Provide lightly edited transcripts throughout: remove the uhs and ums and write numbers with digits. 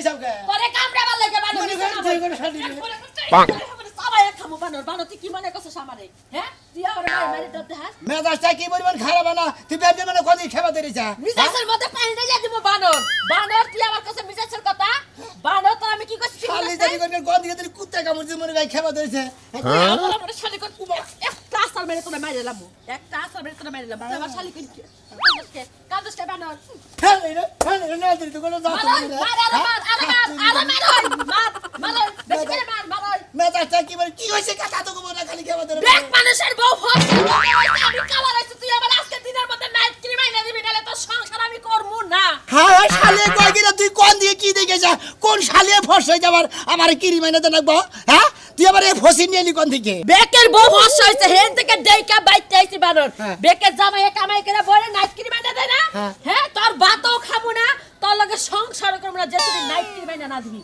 যাও কে তোরে কামড়া ভাল লাগে বানর মনে করে তুই করে শালি সবাই খামু বানর বানর তুই কি মনে করছিস আমারে হ্যাঁ তুই আমার মারি তোর দেখাস মেজাজটা কি পরিমাণ খারাপ না তুই বের মানে কোনদিন খেবা ধরেছা মিজাজের মধ্যে পানি ঢেলে দিব বানর বানর তুই আমার কাছে মিজাজের কথা বানর তো আমি কি করছি শালি জানি কোন কোন দিকে তুই কুত্তা কামড় মনে গায় খেবা ধরেছে আমার শালি কর একটা আসার মেরে তোরে মারি লামু একটা আসার মেরে তোরে মারি লামু আমার শালি কই কাঁদস কে বানর হ্যাঁ রে না তুই তো কোনো যাও মার বেশি করে মার মেজাজটা কি বলে কি হইছে কথা তো কব না খালি খেবা ধরে দেখ মানুষের বউ ফসল আমি কালার আইছি তুই আমার আজকে দিনের মধ্যে নাইট ক্রিম আইনা দিবি নালে তোর সংসার আমি করমু না হ্যাঁ শালে কই গিরা তুই কোন দিয়ে কি দেখেছা কোন শালে ফস হই যাবার আমার কিরি মাইনা দেন লাগবো হ্যাঁ তুই আবার এই ফসি নিয়ে কোন দিকে বেকের বউ ফসল হইছে হেন থেকে দেইকা বাইতে আইছি বানর বেকের জামাই কামাই করে বলে নাইট ক্রিম আইনা দেয় না হ্যাঁ তোর ভাতও খাবো না তোর লগে সংসার করব না যে তুই নাইট ক্রিম আইনা না দিবি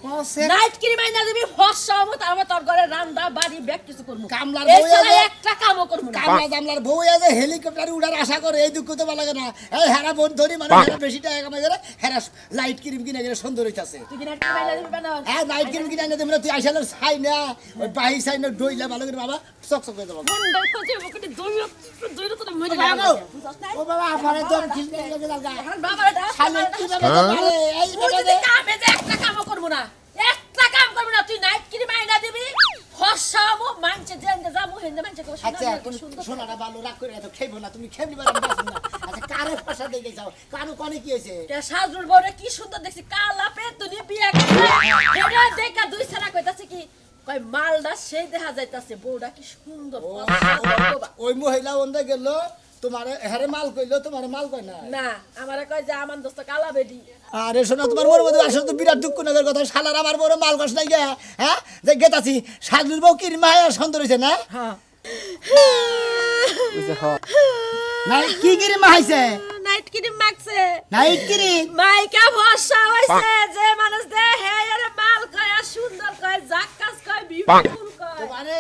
নাইট ক্রিম আইনা দিবি ফসল মত আর তোর ঘরে রান্না বাড়ি ব্যাগ কিছু করব কামলার এই বউ সালা একটা কামও করব না কামলা জামলার বউ আছে হেলিকপ্টারে উড়ার আশা করে এই দুঃখ তো ভালো লাগে না এই হেরা বোন ধরি মানে হেরা বেশি টাকা কামাই করে হেরা লাইট ক্রিম কিনে গেলে সুন্দর হইতাছে তুই কি নাইট ক্রিম আইনা দিবি বানর হ্যাঁ নাইট ক্রিম কিনে এনে দেবো তুই আইসালের ছাই না ওই বাহি ছাই না ডইলা ভালো করে বাবা চকচক করে দেবো মন্ডল খোঁজে বকটি দইর তো মরে ও বাবা আমারে তো ঠিক লাগে লাগা বাবাটা শালে কি বাবা আরে এই তুই যদি কামে যে একটা কামও করব না একটা কাম করব না তুই নাইট ক্রিম আইনা দিবি ফসামো মানছে জেন্ডে যামু হেন্ডে মানছে কো আচ্ছা তুমি সোনাটা ভালো রাগ করে এত খেইবো না তুমি খেবলি বাবা বাসো না আচ্ছা কারে ফসা দেখে যাও কারো কোনে কি হইছে কে সাজুর বউরে কি সুন্দর দেখছি কালা পেট তুই বিয়া করছে এটা দেখা দুই ছাড়া কইতাছে কি কই মালদা সেই দেখা যাইতাছে বউটা কি সুন্দর ওই মহিলা ওন্দে গেল তোমার হেরে মাল কইলো তোমার মাল কই না না আমারে কই যে আমার দোস্ত কালা বেডি আরে শোনা তোমার মোর মধ্যে আসলে তো বিরাট দুঃখ নগর কথা শালার আমার বড় মাল কস নাই গে হ্যাঁ যে গেতাছি সাজুর বউ কির মায়া সুন্দর হইছে না হ্যাঁ নাই কি কিরি মাইছে নাইট ক্রিম মাখছে নাইট কিরি মাইকা ভরসা হইছে যে মানুষ দে হে আরে মাল কয় আর সুন্দর কয় জাক্কাস কয় বিউটিফুল কয় তোমারে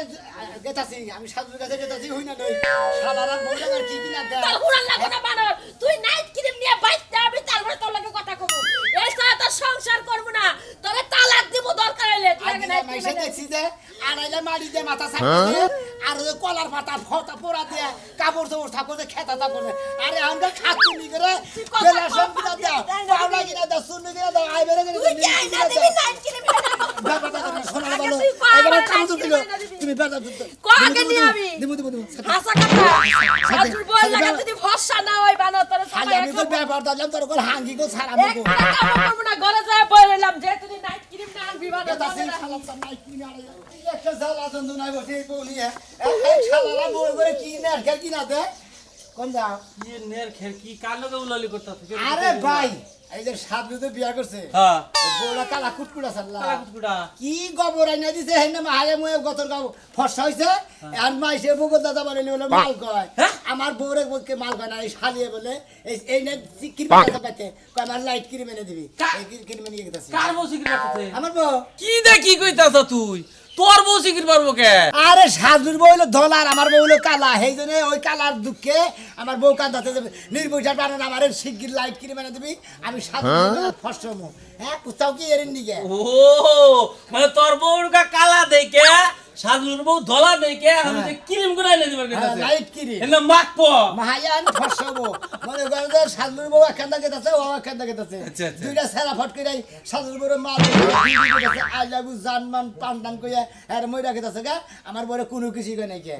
গেতাছি আমি সাজুর কাছে গেতাছি হই না নই শালার আর বউ লাগার কি কিনা দে তোর হুড়ান লাগো না বানর তুই নাইট ক্রিম নিয়ে বাইতে আমি তারপরে তোর লগে কথা কব এই সাথে তোর সংসার করব না তোরে তালাক দিব দরকার হইলে তুই আগে নাইট মাইসে ক্রিম দেখছি যে আড়াইলে মারি দে মাথা সাইতে আর ওই কলার পাতা ফটা পোড়া দিয়ে কাপড় চোপড় থাকো যে খেতা থাকো আরে আমরা খাচ্ছি নি করে বেলা সব কিনা দাও পাওলা কিনা দাও সুন্নি কিনা দাও আই বেরে তুই কি আইনা দিবি নাইট ক্রিম শোনা ভালো এবার কাম তো দিল তুমি বেটা কোয়াকে নি আমি দিমু হাসা কথা আজুর বল লাগা যদি ভরসা না হয় বানর তোর খালি আমি তো ব্যাপার দিলাম তোর কোন হাঙ্গি কো ছাড়া এক কাম করব না ঘরে যায় বললাম যে তুই নাইট ক্রিম না আনবি বানর তাসি খালাম তো নাই কিনা আরে একটা জ্বালা যন্ত্র নাই বসে বলি এই খালালা বই করে কি না আর কি না দে কোন যাও ये नेर खेर की कालो के उलाली करता था আরে ভাই এই যে সাধু তো বিয়া করছে हां বড়া কালা কুটকুড়া সাল্লা काला कुटकुड़ा কি গোবর আইনা দিছে হেনে মায়ে মুয়ে গতর গাও ফসা হইছে আর মাইসে বগর দাদা বানাইলে বলে মাল কয় আমার বউরে বলকে মাল কয় না এই শালিয়ে বলে এই নে ক্রিম কথা পাতে কয় আমার লাইট ক্রিম এনে দিবি এই ক্রিম এনে গেতাছি कार बो सिकर करते আমার বউ की दे की কইতাছ তুই তোর বউ সিকির পারবো কে আরে সাজুর বউ হলো ধলার আমার বউ হলো কালা সেই জন্য ওই কালার দুঃখে আমার বউ কাঁদাতে যাবে নির্বৈশার পারেন আমার শিগগির লাইট কিনে মেনে দিবি আমি সাজুর ফসম হ্যাঁ পুস্তাও কি এরেন নিগে ও মানে তোর বউর কা কালা দেখে সাজুর বউ ধলা দেখে আমি যে ক্রিম গুনাই নে দিবার কথা লাইট কিনে এনে মাখবো মাহায়ান ফসম মনে করেন যে সাজুর বউ একখান গেতাছে ও একখান গেতাছে আচ্ছা, আচ্ছা। দুইটা সেরা ফট করে সাজুর বউর মাল আই লাভ ইউ জানমান পান্ডান কইয়া আর মইরা গেতাছে গা আমার বউরে কোনো কিছু কই নাই কে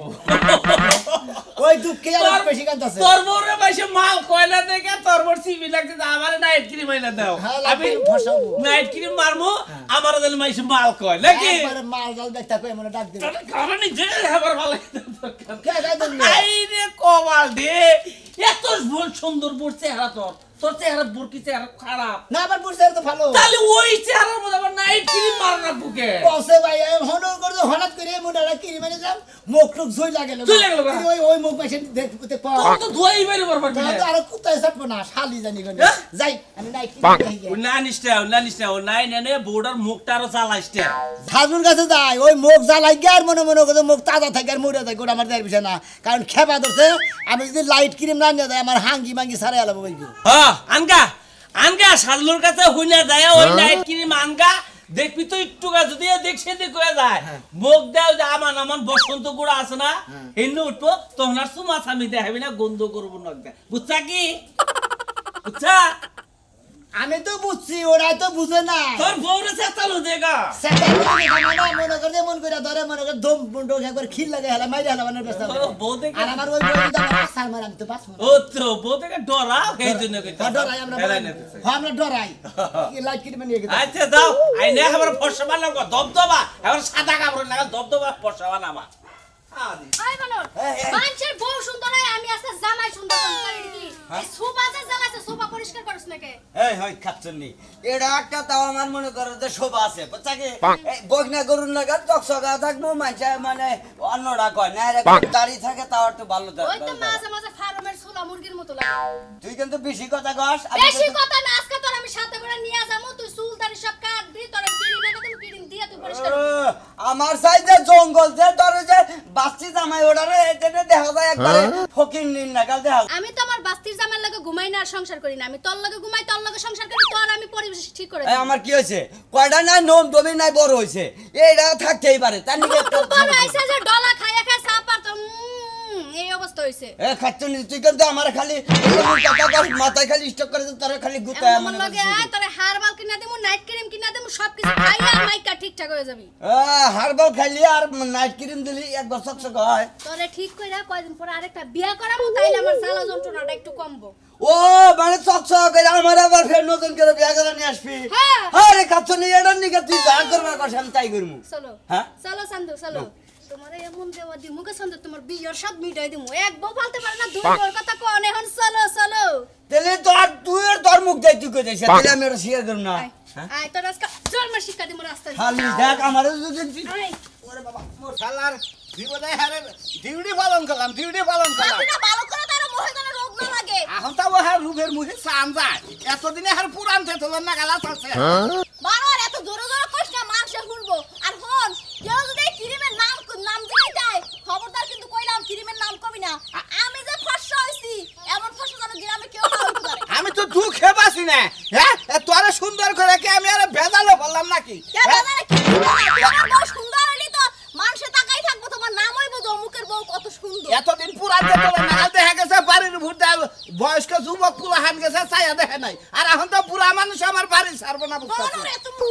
ওই দুঃখে আর বেশি কাঁদাছে তোর বউরে বাইসে মাল কয়লা দেখে তোর বউর সিবি লাগছে আমারে নাইট ক্রিম আইনা দাও আমি ফসাবো নাইট ক্রিম মারমু আমারে দিল মাইসে মাল কয় নাকি একবারে মাল জাল দেখতা কই মনে ডাক দিবে কারণ যে আবার ভালো কে গায় দিল আইরে কমাল দে এত সুন্দর বোর চেহারা তোর চেহারা বোর কি চেহারা খারাপ না আবার বুঝতে তো ভালো তাহলে ওই চেহারার মধ্যে আবার নাইট ক্রিম মারনা বুকে বসে ভাই হনর করে হঠাৎ করে মোটাটা কি মানে যাম মুখ টুক জই লাগে না জই লাগলো ওই মুখ মাইছে দেখতে পাও তোর তো ধোয়াই বাইরে পারবার তো না আর কুত্তায় ছাড়বো না শালি জানি গনে যাই আমি নাইট ও না নিষ্টা ও নাই নেনে বোর্ডার মুখটা আরো চালাইছে হাজুর কাছে যাই ওই মুখ জ্বালাই গিয়ে আর মনে মনে করে মুখ তাজা থাকে আর মরে থাকে ওটা আমার দেয় বিষয় না কারণ খেপা ধরছে আমি যদি লাইট ক্রিম না নিয়ে যাই আমার হাঙ্গি মাঙ্গি সারাই আলাবো বলবো হ্যাঁ আনগা আনগা সাজলুর কাছে হইনা যায় ওই নাইট ক্রিম আনগা দেখবি তো একটু যদি দেখছে দেখ হয়ে যায় মুখ দাও যে আমার বসন্ত গুড়া আছে না হিন্দু উঠবো তখন আর সুমা স্বামী দেখাবি না গন্ধ করবো নখ দেয় বুঝছা কি বুঝছা আমি তো বুঝছি ওরাই তো বুঝে না তোর বউরে চেষ্টালো দেখা মনে করে মন করে ধরে মনে করে দম বন্ধ একবার খিল লাগে হেলা মাইরে হেলা বানার ব্যস্ত বউ দেখে আর আমার ওই বউ তো আমার আসার মার আমি তো বাঁচবো না। ও তো বউ দেখে ডরা এই জন্য কইতা ডরাই আমরা আমরা ডরাই লাইট কিনে নিয়ে গেছে আচ্ছা দাও আইনে আমার ফর্সা বানাও দবদবা এবার সাদা কাপড় লাগা দবদবা ফর্সা বানাবা আই বানর মানুষের বউ সুন্দর হয় আমি আজকে জামাই সুন্দর করে দিই এই সোফা যে জ্বালাছে সোফা পরিষ্কার করছ নাকি এই হয় খাচ্ছনি এটা একটা তাও আমার মনে করে যে শোভা আছে বুঝছাকে বগনা গরুর লাগা চকচকা থাকবো মাঝে মানে অন্যরা কয় না রে দাড়ি থাকে তাও একটু ভালো ওই তো মাঝে মাঝে ফার্মের ছোলা মুরগির মতো লাগে তুই কিন্তু বেশি কথা কস বেশি কথা না আজকে তোর আমি সাথে করে নিয়ে যাবো তুই চুল দাড়ি সব কাটবি তোর কিরিম এনে তুমি কিরিম দিয়ে তুই পরিষ্কার করবি আমার সাইডে জঙ্গল যে ধরে যে বাচ্চি জামাই ওড়ারে এটা দেখা যায় একবারে ফকির নিন না কাল দেখা আমি তো আমার বাস্তির জামার লাগে ঘুমাই না আর সংসার করি না আমি তোর লাগে ঘুমাই তোর লাগে সংসার করি তোর আমি পরিবেশ ঠিক করে এই দিই আমার কি হইছে কয়টা নাই নোম দমি নাই বড় হইছে এইটা থাকতেই পারে তার নিকে একটা বড় আইছে যে ডলা খাইয়া খায় সাপার তো এই অবস্থা হইছে এ খাচ্ছনি তুই কিন্তু আমার খালি কথা কর মাথায় খালি স্টক করে তোর খালি গুতায় আমার লাগে আয় তোরে হারবাল কিনা দিমু নাইট ক্রিম কিনা দিমু সবকিছু খাইয়া মাইকা ঠিকঠাক হয়ে যাবি হারবাল খাইলি আর নাইট ক্রিম দিলি একবার চকচক হয় তোরে ঠিক কইরা কয়দিন পর আরেকটা বিয়া করাবো তাইলে আমার জ্বালা যন্ত্রণাটা একটু কমবো ও মানে চকচক করে আমার আবার ফের নতুন করে বিয়া করে নিয়ে আসবি হ্যাঁ। আরে খাচ্ছনি এটার নিকে তুই যা করবার কথা আমি তাই করবো চলো হ্যাঁ? চলো সান্দু চলো তোমার এমন দেওয়া দি মুখে সন্দ তোমার বিয়ের সব মিটাই দিমু এক বউ বলতে পারে না দুই বউর কথা কোন এখন চলো চলো তাহলে তুই তোর মুখ দেয় তুই কই যাইছিস তাহলে আমি ওটা শেয়ার করব না আয় তোর আজকে জন্ম শিক্ষা দিমু রাস্তায় খালি দেখ আমার যদি আয় ওরে বাবা শালার জীবনে হারে ডিউটি পালন করলাম আপনি না ভালো করে তার মোহে যেন রোগ না লাগে এখন তাও হার রূপের মুখে সান যায় এতদিনে হার পুরান তেতলের না গালা আছে বারবার এত জোরে জোরে কষ্ট মানুষে শুনবো আর হন কেউ যদি এই ক্রিমের নাম দিলেই দেয় খবরদার কিন্তু কইলাম ক্রিমের নাম কবি না আমি যে ফর্সা হইছি এমন ফর্সা যেন গ্রামে কেউ না হইতে পারে আমি তো দুঃখে বাসি না হ্যাঁ তোরে সুন্দর করে কি আমি আর ভেজালো বললাম নাকি কে বাজারে কি তোমার বউ সুন্দর হইলি তো মানুষে তাকাই থাকবো তোমার নাম হইবো যে অমুকের বউ কত সুন্দর এতদিন পুরান তেতলের না দেখা গেছে বাড়ির ভূত বয়স্ক যুবক পুরা হান গেছে ছায়া দেখে নাই আর এখন তো পুরা মানুষ আমার বাড়ি ছাড়বো না বুঝতে বলো রে তুমি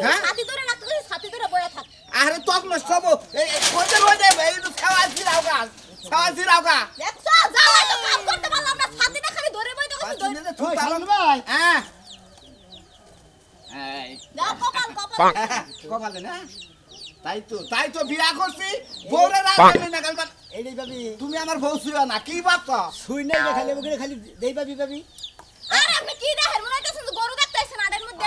হ্যাঁ? ছাতি ধরে না তুই ছাতি ধরে বয়া থাক আরে তখন সব এই কোতে হয়ে যাবে এই খাওয়া ছিড়াও গা দেখছো যাও তো কাম করতে পারলাম না ছাতি না খালি ধরে বই তো কিছু ধরে ওই সালন ভাই হ্যাঁ দাও কপাল কপালে না তাই তো বিয়া করছি বউরে রাখি না কাল এইটাই পাবি তুমি আমার বউ শুয়া না কি ভাবছ শুই নাই যে খালি মুখে খালি দেই পাবি পাবি আরে আপনি কি দেখেন মনে হচ্ছে গরু দেখতে আইছেন আড়ের মধ্যে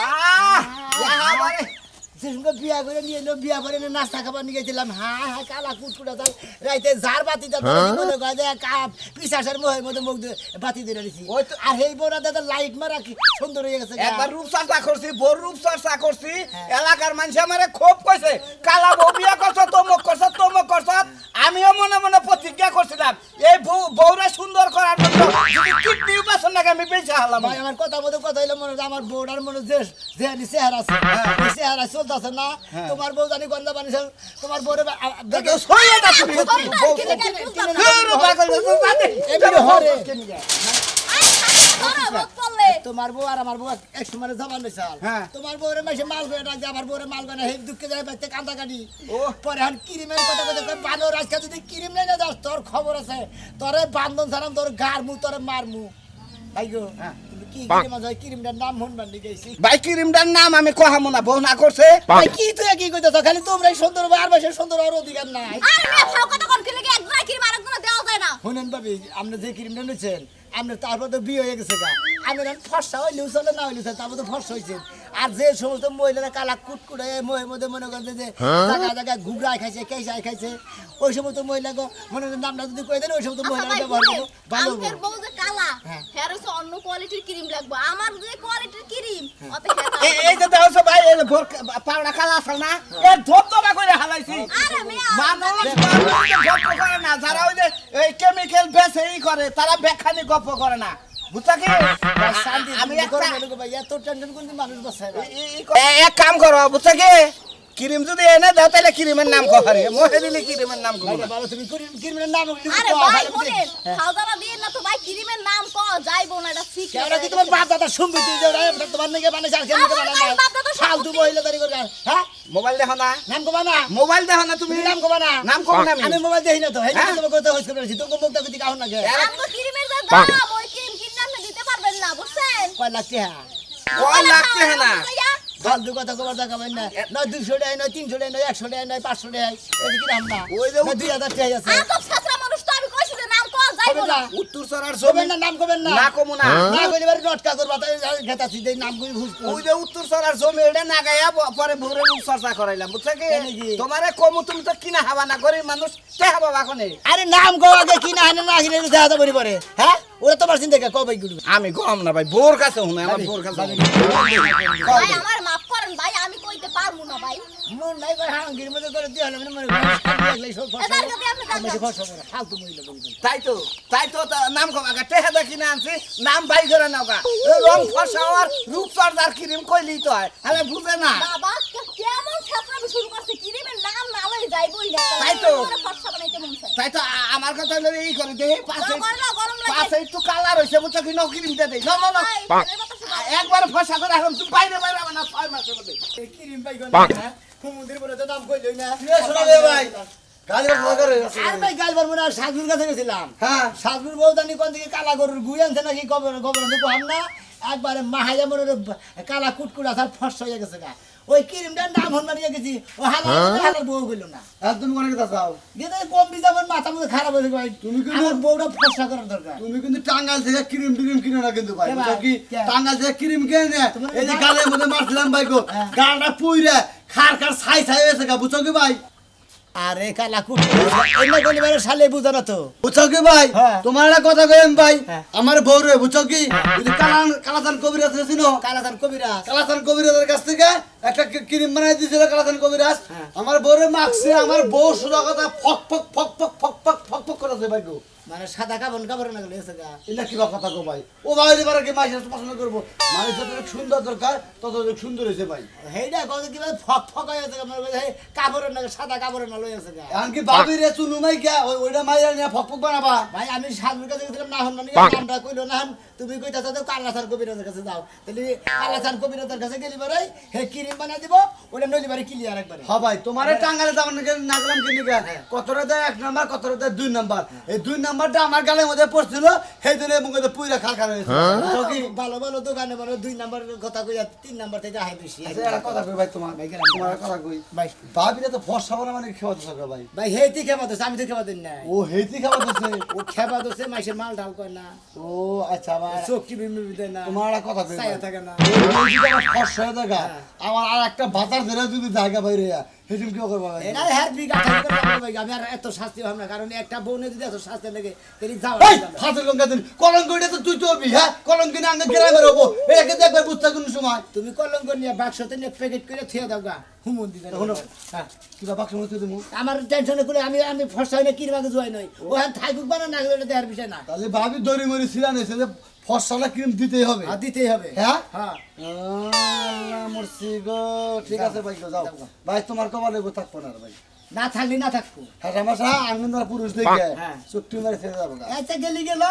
সে সঙ্গে বিয়া করে নিয়ে এলো বিয়া করে এনে নাস্তা খাবার নিয়ে গেছিলাম হ্যাঁ হ্যাঁ কালা কুটকুটা তাই রাইতে ঝাড় বাতিটা মনে করে যে কাপ পিসাসের মোহের মধ্যে মুখ দিয়ে বাতি দিয়ে দিছি ওই তো- আর এই বড় দাদা লাইট মারা কি সুন্দর হয়ে গেছে গা। একবার রূপচর্চা করছি বড় রূপচর্চা করছি এলাকার মানুষ আমারে খুব কইছে কালা বউ বিয়া করছ তমক করছ আমিও মনে মনে প্রতিজ্ঞা করছিলাম এই বউরে সুন্দর করার জন্য যদি কিডনি উপাসন নাকি আমি বেঁচে হলাম ভাই আমার কথা মতো কথা হইলো মনে হয় আমার বউটার মনে যে যে চেহারা আছে ওই চেহারা চলতেছে না তোমার বউ জানি গন্ধা বানিয়েছে তোমার বউরে দেখো সইয়াটা তুমি বউ এমনি হরে ধরো মুখ পড়লে তোমার বউ আর আমার বউ এক সময় জবান হয়েছাল হ্যাঁ। তোমার বউরে মাসে মাল করে ডাকছে আমার বউরে মাল করে হেই দুঃখে যায় বাইতে কান্দা কাটি ও। পরে এখন ক্রিমের কথা কথা কয় বানর আজকে যদি ক্রিম নেই না যাস তোর খবর আছে তোরে বান্ধন ছাড়াম তোর গার মু তোরে মার মু ভাই গো তুমি কি ক্রিম আছে ক্রিমটার নাম শুনবার নিয়ে গেছি ভাই ক্রিমটার নাম আমি কহামো না বউ না করছে ভাই কি তুই কি কইতেছ খালি তোমরাই সুন্দর আর বেশি সুন্দর আর অধিকার নাই আরে মেয়ে ফাও কথা কোন কি লাগে একজনের কি আরেকজনের দেওয়া যায় না শুনেন ভাবি আপনি যে ক্রিমটা নিচ্ছেন আপনার তারপর তো বিয়ে হয়ে গেছে গা আপনার ফর্সা হইলেও চলে না হইলেও চলে তারপর তো ফর্সা হয়েছে আর যে সমস্ত মহিলারা কালা কুটকুটে মোহের মধ্যে মনে করেন যে জায়গায় জায়গায় ঘুগড়ায় খাইছে কেসায় খাইছে ওই সমস্ত মহিলাকে মনে করেন নামটা যদি কয়ে দেন ওই সমস্ত মহিলারা ব্যবহার করবো ভালো আমাদের হবো। বউ যে কালা হ্যাঁ। হেয়ার হচ্ছে অন্য কোয়ালিটির ক্রিম লাগবে আমার যে কোয়ালিটির ক্রিম অত এই যে দেখো ভাই এই পাউডা কালা আছে না এই ধপধপা করে হালাইছি আরে মেয়ে মানুষ গপ্প করে না যারা ওই যে এই কেমিক্যাল বেছে ই করে তারা ব্যাখ্যানি গপ্প করে না বুঝছা কি ভাই শান্তি আমি আমি একটা ভাই এত টেনশন কোন মানুষ বসায় ভাই এক কাম করো বুঝছা কি ক্রিম যদি এনে দাও তাহলে ক্রিমের নাম কো হারে মোহে দিলে ক্রিমের নাম কো ভাই বাবা তুমি কিরমের নাম আরে ভাই শুনেন খাওয়া দিয়ে না তো ভাই ক্রিমের নাম ক যাইবো না এটা ঠিক কেওড়া কি তোমার বাপ দাদা সম্পত্তি যে ওরা তোমার নাকি বানাইছে আর কেন বানাই না ফালতু মহিলা দাঁড়ি করে হ্যাঁ মোবাইল দেখো না নাম কবা না মোবাইল দেখো না তুমি তুমি নাম কবা না নাম কব না আমি মোবাইল দেখি না তো হেই তোমার কথা হইছে বলেছি তোমাকে মুখ দেখি কাহন না কে আমগো ক্রিমের দাম ওই ক্রিম কিনলাম না দিতে পারবেন না বুঝছেন কয় লাগছে হ্যাঁ কয় লাগছে না ফালতু কথা কবার টাকা পাই না নয় 200 টাকা নয় 300 টাকা নয় 100 টাকা নয় 500 টাকা এই কি দাম না ওই যে 2000 টাকা আছে আ তো ছাত্রা মানুষ তো আমি কইছি যে নাম ক যাইবো কবে না না উত্তর সরার ছবি কবেন না নাম কবেন না না কমু না না কইলে বারে নটকা করবা তাই খেতাছি দেই নাম কই ঘুষ ওই যে উত্তর সরার জমি এটা না গায়া পরে ভোরে চর্চা করাইলাম বুঝছো কি কেন কি? তোমারে কমু তুমি তো কিনা হাবা না গরিব মানুষ তে হাবা বাকনে আরে নাম কো আগে কি না হানে না কিনে দেখা তো পরে হ্যাঁ ওরা তোমার চিন্তা কে কবে গুলো আমি গম না ভাই বোর কাছে হুমে আমার বোর কাছে ভাই আমার মাফ করেন ভাই আমি কইতে পারমু না ভাই মন নাই ভাই হ্যাঁ গির মধ্যে করে দিয়ে হলো মনে করে সব এদার কাছে আপনি আমি যান ফসল করে ফালতু মহিলা বলবেন তাই তো নাম কম আগা তে হাবা কিনা আনছি নাম বাই করে নাওগা রং ফসাওয়ার রূপ চর্চার ক্রিম কইলি তো হয় আমি বুঝে না বাবা কেমন ছাত্রা শুরু করছে ক্রিমের নাম না লই যাইবই না তাই তো। ফর্সা বানাইতে মন চায় তাই তো আমার কথা হলো এই করে দেই পাশে গরম লাগে পাশে একটু কালার হইছে বুঝছো কি নকরি দিতে দেই না না একবার ফসা করে এখন তুই বাইরে বাইরে না 6 মাসের মধ্যে কিরিম পাই গো না কুমুদের বলে তো নাম কইলই না শোনাবে ভাই গালি কথা করে আর ভাই গালবার মনে আর সাজুর কাছে গেছিলাম হ্যাঁ সাজুর বউদানি কোন দিকে কালা গরুর গুই আনছে নাকি কবর কবর দেখো আমরা একবারে মাহাইয়া মনে কালা কুটকুট আসার ফর্স হয়ে গেছে গা ওই ক্রিমটার নাম হন মারিয়ে গেছি ও হালার বউ কইল না আর তুমি কোন কথা চাও যেটা কম দিতে আমার মাথা মধ্যে খারাপ হয়েছে ভাই তুমি কিন্তু- আমার বউটা ফর্সা করার দরকার তুমি কিন্তু টাঙ্গাল থেকে ক্রিম টিরিম কিনো না কিন্তু ভাই কে ভাই? বুঝছো কি কে? টাঙ্গাল থেকে ক্রিম কিনে নে তোমার এই যে গাল- গালের মধ্যে মারছিলাম ভাই গো হ্যাঁ। গালটা পুইরে খার খার ছাই ছাই হয়েছে গা বুঝছো কি ভাই আরে কালা কুটকুট এমনি কোনবারে শালে বুঝো না তো বুঝছো কি ভাই হ্যাঁ। তোমার একটা কথা কইম ভাই হ্যাঁ। আমার বউ রে বুঝছো কি ওই যে কালাচান কবিরাজ ছিল কালাতান কবিরাজ কালাচান কবিরাজের কাছ থেকে একটা ক্রিম বানাই দিয়েছিল কালাচান কবিরাজ আমার বউরে মাখছে আমার বউ সোজা কথা ফক ফক ফক ফক ফক ফক ফক ফক করেছে ভাই গো মানে সাদা কাবন না গেলে এসে গা এটা কি বা কথা গো ভাই ও ভাই এবারে কি মাইসের পছন্দ করবো মানুষ যত সুন্দর দরকার তত সুন্দর হয়েছে ভাই হেইডা কত কি ফক ফক হয়ে আছে আমার হে কাপড়ের না সাদা কাপড়ের না লই আছে গা এমনকি বাবি রে চুনু মাই গা ওইটা মাইরা নিয়ে ফক ফক বানাবা ভাই আমি সাজুর কাছে গেছিলাম না হন না নামটা কইলো না হন তুমি কইতাছ তো কালাসান কবিরাজের কাছে যাও তাহলে কালাসান কবিরাজের কাছে গেলি বারে হে ক্রিম বানাই দিব ওটা নইলি বারে ক্লিয়ার একবারে হ্যাঁ ভাই তোমারে টাঙ্গালে যাবার নাকি না গেলাম কি নিকা কতটা দেয় 1 নাম্বার কতটা দেয় 2 নাম্বার এই 2 নাম্বারটা আমার গালের মধ্যে পড়ছিল সেই দিনে মুখে পুইরা খাল খাল হয়েছে বুঝছো কি ভালো ভালো দোকানে মানে 2 নাম্বার কথা কইয়া 3 নাম্বার থেকে আহে বেশি আচ্ছা, একটা কথা কই ভাই তোমার তোমার একটা কথা কই ভাই ভাবিরে তো ফর্সা বলা মানে খাওয়াতে থাকো ভাই ভাই হেতি খেবা দছে আমি তো খেবা দিন না ও হেতি খাওয়াতেছে ও খেবা দছে মাইসের মাল ঢাল কয় না ও আচ্ছা ভাই চোখটি বিমি দেয় না তোমার একটা কথা কই ছায়া থাকে না ফর্সা হয়ে থাকা আমার আর একটা বাজার ধরে যদি জায়গা বাইরে হেদিন কি করবো ভাই এরা হের বিঘা ভাই আমি আর এত শাস্তি হবে না কারণ একটা বউনে যদি এত শাস্তি লাগে তাহলে যাও এই হাতের লঙ্কা দিন কলঙ্ক এটা তো তুই তো হবি হ্যাঁ কলঙ্ক নিয়ে আঙ্গে গ্রামের হবো এটাকে তো একবার বুঝতে কোন সময় তুমি কলঙ্ক নিয়ে বাক্সতে নিয়ে প্যাকেট করে থিয়ে দাও গা হুমুন দিবে তখন হ্যাঁ কিবা বাক্স মধ্যে তুমি আমার টেনশনে করে আমি ফসা হয় না কিরমাকে জুয়াই নই ওখানে থাকুক বানা না গেলে দেওয়ার বিষয় না তাহলে ভাবি দড়ি মরি ছিলা নেছে যে ফসলা ক্রিম দিতেই হবে আর দিতেই হবে হ্যাঁ হ্যাঁ মরছি গো ঠিক আছে ভাই গো যাও ভাই তোমার কপালে গো থাকবো না ভাই না থাকলি না থাকবো হ্যাঁ আমাশা আঙ্গনদার পুরুষ দেখে হ্যাঁ। চুক্তি মারি ছেড়ে যাবো গা। আচ্ছা গেলি গেল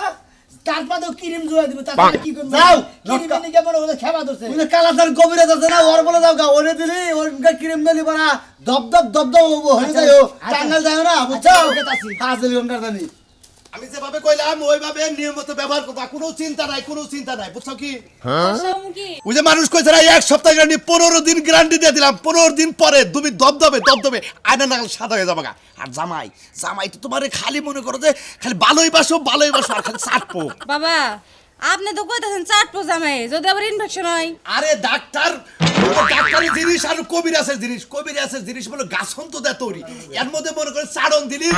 তারপরে ক্রিম জুয়াই দিব তারপরে কি করবো যাও, ক্রিম এনে কেমন ওদের খেবা ধরছে বুঝলে কালাচার কবিরাজ আছে না ওর বলে যাও গা ওরে দিলি ওর ক্রিম দিলি বানা দব দব দব দব হয়ে যায় টাঙ্গাল যায় না বুঝছো হাজির ঘন্টার জানি আমি যেভাবে কইলাম ওইভাবে নিয়মিত ব্যবহার করবা কোনো চিন্তা নাই বুঝছো কি ওই যে মানুষ কইছে না 1 সপ্তাহ গ্যারান্টি 15 দিন গ্যারান্টি দিয়ে দিলাম 15 দিন পরে তুমি দবদবে আয়না নাগাল সাদা হয়ে যাবে গা। আর জামাই তো তোমারে খালি মনে করো যে খালি ভালোই বাসো আর খালি চাটপো বাবা আপনি তো কইতাছেন চাটপো জামাই যদি আবার ইনফেকশন হয় আরে ডাক্তার ডাক্তারি জিনিস আর কবিরাজের জিনিস বলে গাছন তো দেয় তৈরি এর মধ্যে মনে করে চারণ দিলি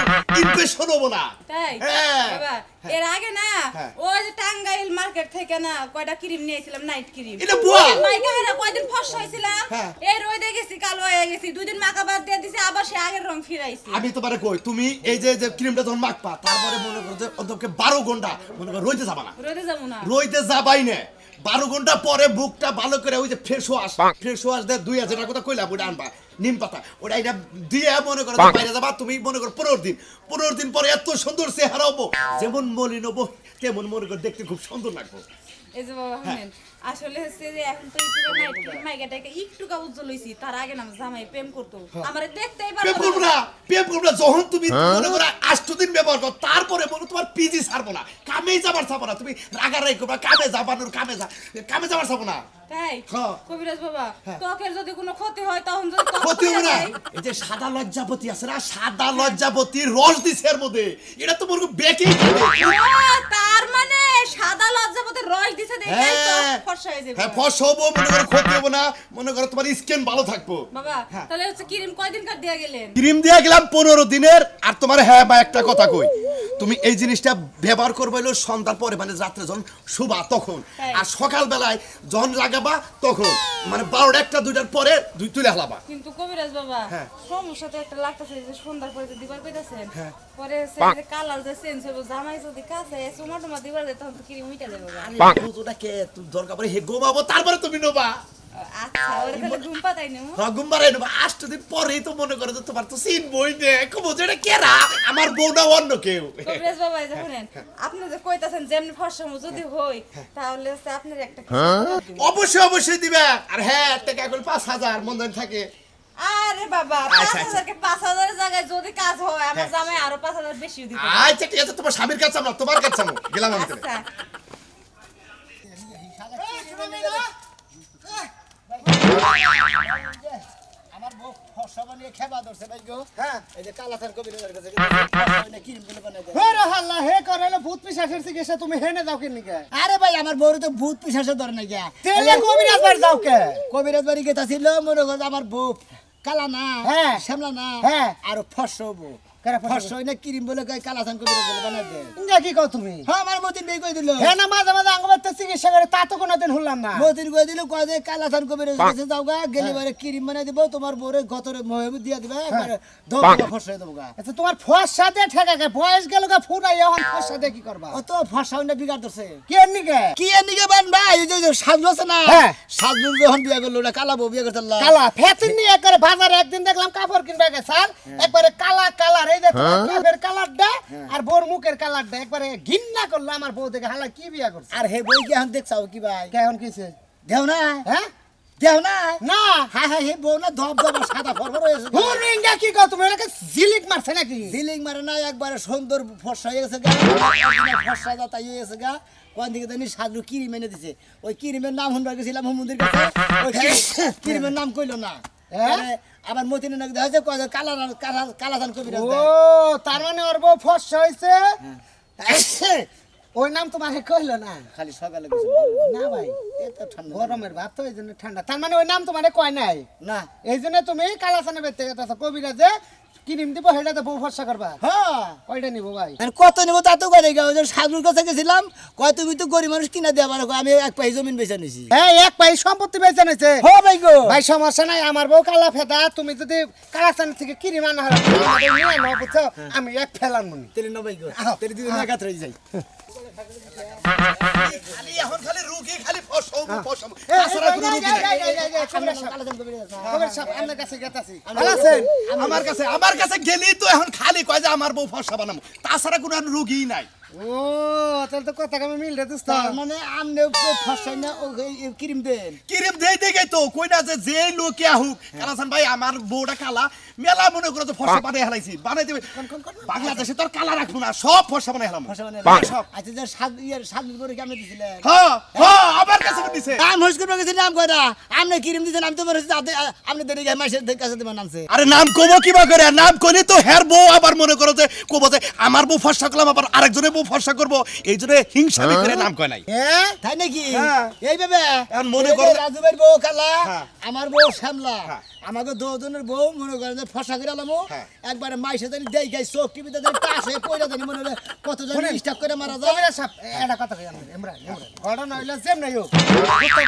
ইনফেকশন হবো না তাই হ্যাঁ। বাবা এর আগে না হ্যাঁ। ওই যে টাঙ্গাইল মার্কেট থেকে না কয়টা ক্রিম নিয়েছিলাম নাইট ক্রিম এটা বুয়া। মাইকা হেরা কয়দিন ফর্সা হইছিলাম হ্যাঁ। এই রোদে গেছি কালো হয়ে গেছি 2 দিন মাকা বাদ দিয়ে দিছি আবার সে আগের রং ফিরাইছি আমি তোমারে কই তুমি এই যে ক্রিমটা যখন মাখবা তারপরে মনে করো যে অন্তকে 12 ঘন্টা মনে করো রইতে যাবা না রোদে যাবো না রইতে যাবাই না 12 ঘন্টা পরে মুখটা ভালো করে ওই যে ফ্রেশ ওয়াশ দিয়ে 2000 টাকা কথা কইলা ওটা আনবা নিম পাতা ওটা এটা দিয়ে মনে করো যে বাইরে যাবা তুমি মনে করো 15 দিন পরে এত সুন্দর চেহারা হবো যেমন মলিন হবো তেমন মনে করো দেখতে খুব সুন্দর লাগবে এই যে বাবা শুনেন আসলে হচ্ছে যে এখন তো একটু নাইট ক্রিম মাইকাটাকে একটু কা উজ্জ্বল হইছি তার আগে না আমার জামাই প্রেম করতো আমারে দেখতেই প্রেম পারতো করবো না যখন তুমি মনে করো 8 দিন ব্যবহার করো তারপরে মনে তোমার পিজি ছাড়বো না কামেই যাবার ছাড়বো না তুমি রাগারাই করবা কামে যাবার ছাড়বো না তাই হ্যাঁ। কবিরাজ বাবা ত্বকের যদি কোনো ক্ষতি হয় তখন যদি ত্বক ক্ষতি হবে পুড়ে না যায়, এই যে সাদা লজ্জাপতি আছে না সাদা লজ্জাপতি রস দিছে এর মধ্যে এটা তো মনে করো বেকেই খাবে ও, তার মানে সাদা লজ্জাপতির রস দিছে দেখে তো ফর্সা হয়ে যাবে হ্যাঁ ফস হবো মনে করো ক্ষতি হবো না মনে করো তোমার স্কিন ভালো থাকবো বাবা তাহলে হচ্ছে ক্রিম কয়দিন কার দিয়া গেলেন ক্রিম দিয়ে গেলাম 15 দিনের আর তোমার হ্যাঁ বা একটা কথা কই তুমি এই জিনিসটা ব্যবহার করবে হলো সন্ধ্যার পরে মানে রাত্রে যখন শুবা তখন তাই। আর সকাল বেলায় যখন লাগাবা তখন মানে 12টা 1টা 2টার পরে তুলে হালাবা কিন্তু কবিরাজ বাবা হ্যাঁ। সমস্যা তো একটা লাগতেছে যে সন্ধ্যার পরে যে দিবার কইতাছেন হ্যাঁ। পরে সে যে কালার যে চেঞ্জ হবে জামাই যদি কাছে সুমা টুমা দিবার দেয় তখন তো ক্রিম উইটা যাবে বাবা বুঝোটা কে তুমি দরকার পড়ে হে ঘুমাবো তারপরে তুমি নোবা আচ্ছা ওরে খালি ঘুম পাতাই নেবো ঘুমবারে নেবা 8 দিন পরেই তো মনে করো যে তোমার তো চিনবই নে কবো যেটা কেরা আমার বউ না অন্য কেউ কবিরাজ বাবা এই যে শুনেন আপনি যে কইতাছেন যেমনি ফর্সম যদি হই তাহলে হচ্ছে আপনার একটা অবশ্যই দিবে আর হ্যাঁ টাকা এখন 5000 মন থাকে আরে বাবা আচ্ছা, 5000 কে 5000 এর জায়গায় যদি কাজ হয় আমার জামাই আরো 5000 বেশি দিবে আচ্ছা ঠিক আছে তোমার স্বামীর কাছে আমরা তোমার কাছে আমরা গেলাম আমি তাহলে। আচ্ছা আমার বউ ফর্সা বানিয়ে খেবা ধরছে ভাই গো হ্যাঁ এই যে কালাথার কবিরাজের কাছে ক্রিম গুলো বানাই দেয় হে রে হাল্লা হে করে ভূত পিশাচের চিকিৎসা তুমি হেনে যাও কেন নিকে আরে ভাই আমার বউর তো ভূত পিশাচে ধরে না গিয়া তেলে কবিরাজ বাড়ি যাও কে কবিরাজ বাড়ি গেতা ছিল মনে করো আমার বউ কালা না হ্যাঁ। শ্যামলা না হ্যাঁ। আর ফর্সা হবো কেরা ফর্সা? ফর্সা না ক্রিম বলে কয় কালাথান কবিরাজ বলে বানাই দেয় ইঙ্গা কি কও তুমি হ্যাঁ আমার মতিন বেই কই দিল হে না মাঝে মাঝে আঙ্গবাতে চিকিৎসা করে তা তো কোনোদিন শুনলাম না মতিন কই দিল কয় যে কালাথান কবিরাজ কাছে যাও গা গেলে বারে ক্রিম বানাই দিব তোমার বউরে গতরে মহে দিয়া দিবা একবারে ধোকা ফর্সা হয়ে দেবো গা আচ্ছা তোমার ফর্সা দে ঠেকা কে বয়স গেল গা ফুটাই এখন ফর্সা দে কি করবা ও তো ফর্সা হইনা বিগাড় ধরছে কে নিকে কি এদিকে বান ভাই এই যে সাজু আছে না হ্যাঁ। সাজু যখন বিয়া করলো ওটা কালা বউ বিয়া করতে আল্লাহ। কালা ফেতিন নিয়ে একবারে বাজারে একদিন দেখলাম কাপড় কিনবে গে স্যার একবারে কালা কালার এই যে তোমার কাপের কালারটা আর বোর মুখের কালারটা একবারে ঘিন্না করলো আমার বউ দেখে হালা কি বিয়া করছে আর হে বই কি এখন দেখছাও কি ভাই কে এখন কিছে দেও না হ্যাঁ দেও না না হ্যাঁ হ্যাঁ হে বউ না ধপ ধপ সাদা ফরফর হয়েছে হুরিঙ্গা কি কও তুমি এটাকে জিলিক মারছে নাকি দিলিং মারে না একবারে সুন্দর ফর্সা হয়ে গেছে গা ফর্সা যা তাই হয়ে গেছে গা কোন দিকে জানি সাজু কিরিম এনে দিছে ওই কিরিমের নাম শুনবার গেছিলাম হুমুদের কাছে ওই কিরিমের নাম কইলো না হ্যাঁ? মানে আমার মতিনে নাকি দেখা যায় কয় যে কালাদান কবিরাজ ও দেয়। তার মানে ওর বউ ফর্সা হইছে ওই নাম তোমার কইলো না খালি সকালে গেছে না ভাই এত ঠান্ডা গরমের ভাত তো এই জন্য ঠান্ডা তার মানে ওই নাম তোমার কয় নাই না এই জন্য তুমি কালাসানে বেতে গেছো কবিরাজে কিনিম দিব সেটাতে বউ ফর্সা করবা হ্যাঁ কয়টা নিব ভাই আর কত নেবো তা তো করে ওই যে সাজুর কাছে গেছিলাম কয় তুমি তো গরিব মানুষ কিনা দেওয়া পারো আমি এক পাই জমিন বেচে নিছি হ্যাঁ এক পাই সম্পত্তি বেচে নিছে হো ভাই গো ভাই সমস্যা নাই আমার বউ কালা ফেদা তুমি যদি কালাসান থেকে কিনি মানা হয় আমাদের নিয়ে নাও বুঝছো আমি এক ফেলান মনি তেলে ন ভাই গো তেলে দিদি একাত রয়ে যাই খালি এখন খালি রুগী খালি ফসম এই, তাছাড়া কোনো রুগী নাই খবর সব আপনার কাছে গেতাছি ভালো আছেন আমার কাছে গেলেই তো এখন খালি কয় যে আমার বউ ফসা বানাবো তাছাড়া কোনো আর রুগী নাই ও তাহলে তো কথা কামে মিল রে দোস্ত তার মানে আমনে ফসাই না ও ক্রিম দেন কিরিম দেই দেই তো কই না যে লোকে আহুক কালাসান ভাই আমার বউটা কালা মেলা মনে করে যে ফসা বানাই হালাইছি বানাই দেবে বাংলাদেশে তো আর কালা রাখবো না সব ফসা বানাই হালাম ফসা মানে সব আচ্ছা যে সাত ইয়ার সাত করে কেমন দিছিলেন হ্যাঁ হ্যাঁ আমার কাছে দিছে নাম হোস করবে গেছে নাম কয়টা আপনি কিরিম দিছেন আমি তো মনে হচ্ছে আপনি দেরি গায়ে মাসের কাছে তোমার নামছে আরে নাম কব কিবা করে নাম কইলে তো হের বউ আবার মনে করো যে কব যে আমার বউ ফর্সা করলাম আবার আরেকজনের বউ ফর্সা করবো এই জন্য হিংসা করে নাম কয় নাই হ্যাঁ তাই নাকি এইভাবে এখন মনে করো রাজু ভাইয়ের বউ কালা হ্যাঁ। আমার বউ শ্যামলা আমাকে দুজনের বউ মনে করেন যে ফসা করে আলামো একবারে মাইসে জানি দেই গাই চোখ টিভিতে জানি পাশে পয়লা জানি মনে হয় কত জানি স্টাক করে মারা যায় এটা কথা কই ইমরান ঘটনা হইলো যেম নাই হোক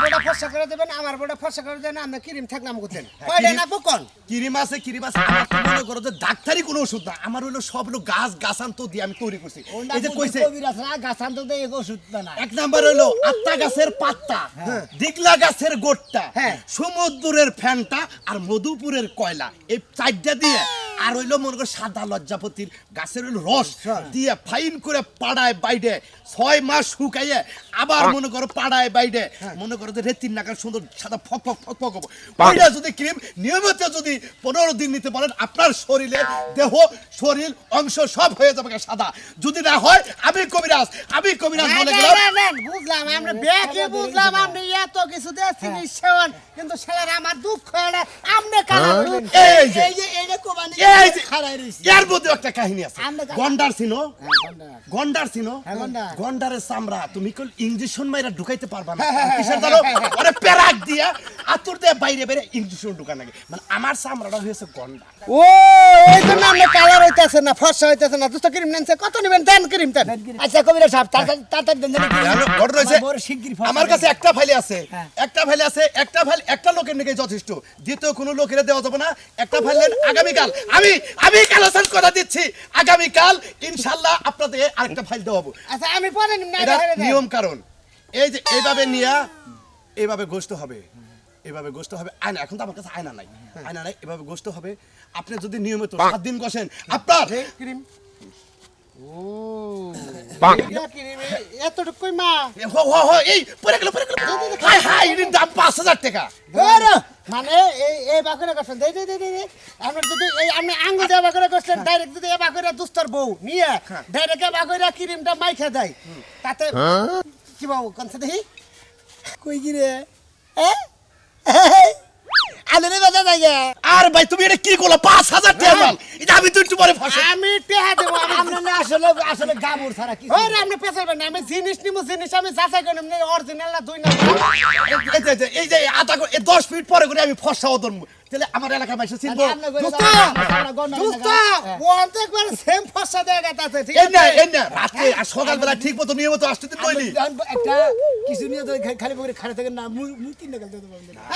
বড় ফসা করে দেবেন আমার বড় ফসা করে দেন আমরা ক্রিম থাকলাম করতেন কয়টা না কোন কিরিম আছে আমার তো মনে করো যে ডাক্তারি কোনো ওষুধ না আমার হলো সব হলো গাছ গাছান্ত দিয়ে আমি তৈরি করছি এই যে কইছে গাছান তো দেই ওষুধ না এক নাম্বার হইলো আত্তা গাছের পাত্তা দিগলা গাছের গোটটা সমুদ্রের ফ্যানটা আর মধুপুরের কয়লা এই চারটা দিয়ে আর হইলো মনে করো সাদা লজ্জাপতির গাছের হইলো রস দিয়ে ফাইন করে পাড়ায় বাইডে 6 মাস শুকাইয়ে আবার মনে করো পাড়ায় বাইডে মনে করো যে রেতির নাকার সুন্দর সাদা ফক ফক ফক ফক ওইটা যদি ক্রিম নিয়মিত যদি 15 দিন নিতে পারেন আপনার শরীরের দেহ শরীর অংশ সব হয়ে যাবে সাদা যদি না হয় আমি কবিরাজ বলে গেলাম বুঝলাম আমরা বেকে বুঝলাম আপনি এত কিছু দিয়েছেন সেবন কিন্তু শালার আমার দুঃখ হলো আপনি কালা বললেন এই যে এইটা কোবানি এই যে খাড়াই রইছি এর মধ্যে একটা কাহিনী আছে গন্ডার চিনো গন্ডার। গন্ডারের চামড়া তুমি কল ইঞ্জেকশন মাইরা ঢুকাইতে পারবা না কিসের জানো ওরে পেরাক দিয়া আতুর দিয়ে বাইরে বাইরে ইঞ্জেকশন ঢুকান লাগে মানে আমার চামড়াটা হয়েছে গন্ডার ও এই জন্য আপনি কালার হইতাছে না ফসা হইতাছে না দুটো ক্রিম নেনছে কত নেবেন দেন ক্রিম দেন আচ্ছা কবিরা সাহেব তাড়াতাড়ি দেন জানি জানো, ঘটনা হয়েছে, বড় শিগগির আমার কাছে একটা ফাইল আছে একটা ফাইল একটা লোকের নাকি যথেষ্ট দ্বিতীয় কোনো লোকের দেওয়া যাবে না একটা ফাইল আগামীকাল আমি কালেকশন করে দিচ্ছি আগামীকাল ইনশাআল্লাহ আপনাদের আরেকটা ফাইল দেওয়াবো আচ্ছা আমি পরে নিম না এটা নিয়ম কারণ এই যে এইভাবে নিয়া এইভাবে গোস্ত হবে আয়না এখন তো আমার কাছে আয়না নাই এভাবে গোস্ত হবে আপনি যদি নিয়মিত 7 দিন বসেন আপনার ক্রিম ও ক্রিম এতটুকুই মা এই পরে গেল হাই এর দাম 5000 টাকা মানে এই বাকরে করছেন দে আমরা যদি এই আমি আঙ্গুল দেওয়া বাকরে করছেন ডাইরেক্ট যদি এই বাকরে দুস্তর বউ নিয়ে ডাইরেক্ট বাকরে ক্রিমটা মাইখা দেয় তাতে কি বাবু কোনছে দেখি কই গিরে আলুরে বাজা যায় আর ভাই তুমি এটা কি করলা 5000 টাকা মাল এটা আমি তো একটু পরে ফাঁসে আমি টেহা দেব আমরা না আসলে গাবুর ছাড়া কি ওরে আপনি পেছাবেন না আমি জিনিস নিমু জিনিস আমি যাচাই করে নিম অরিজিনাল না দুই নাম্বার এই যে আধা 10 মিনিট পরে করে আমি ফসা ওদন তাহলে আমার এলাকা মাইসে চিনবো দোস্ত ওয়ান তো একবার সেম ফসা দেয়া গেছে ঠিক এই না রাতে আর সকালবেলা ঠিক মতো নিয়মিত আসতে দিন নইলি একটা কিছু নিয়ে তো খালি বলে খাড়া থাকে না মূর্তি না গেল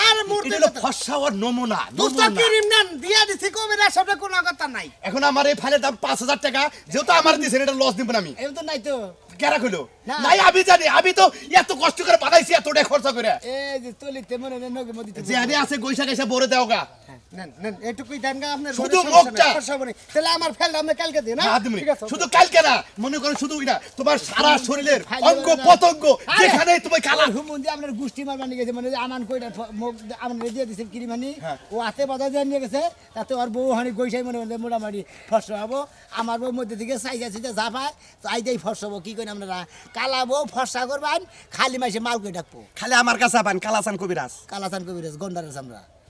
আরে মূর্তি এটা হলো ফসা ওর নমুনা দোস্ত ক্রিম নেন দিয়া দিছি কবিরা সবটা কোনো কথা নাই এখন আমার এই ফাইলের দাম 5000 টাকা যেহেতু আমার দিছেন এটা লস দিব না আমি এই তো নাই তো কেরা কইলো নাই আমি জানি আমি তো এত কষ্ট করে বানাইছি এত টাকা খরচ করে এই যে তলিতে মনে নেই নগে মদিতে যে আমি আছে গইসা গইসা বড় দেওগা নেন এটুকুই দেন গা আপনার শুধু মুখটা। তাহলে আমার ফেল আপনি কালকে দিন না দিমনি শুধু কালকে না মনে করো শুধু না তোমার সারা শরীরের অঙ্গ পতঙ্গ যেখানে তুমি কালা হুমুন্দি আপনার গুষ্টি মারবা নিয়ে গেছে মানে যে আমান কইটা মুখ আমার দিয়ে দিছে কিরিমানি ও হাতে বাধা দিয়ে নিয়ে গেছে তাতে ওর বউ হানি গইসাই মনে মনে মোটামুটি ফসল হবো আমার বউ মধ্যে থেকে সাইজা যা পায় তাই দেই ফসল হবো কি করি আমরা কালা বউ ফসা করবেন খালি মাসে মাল কই ডাকবো খালি আমার কাছে আপান কালাসান কবিরাজ কালাচান কবিরাজ গন্ডারের আমরা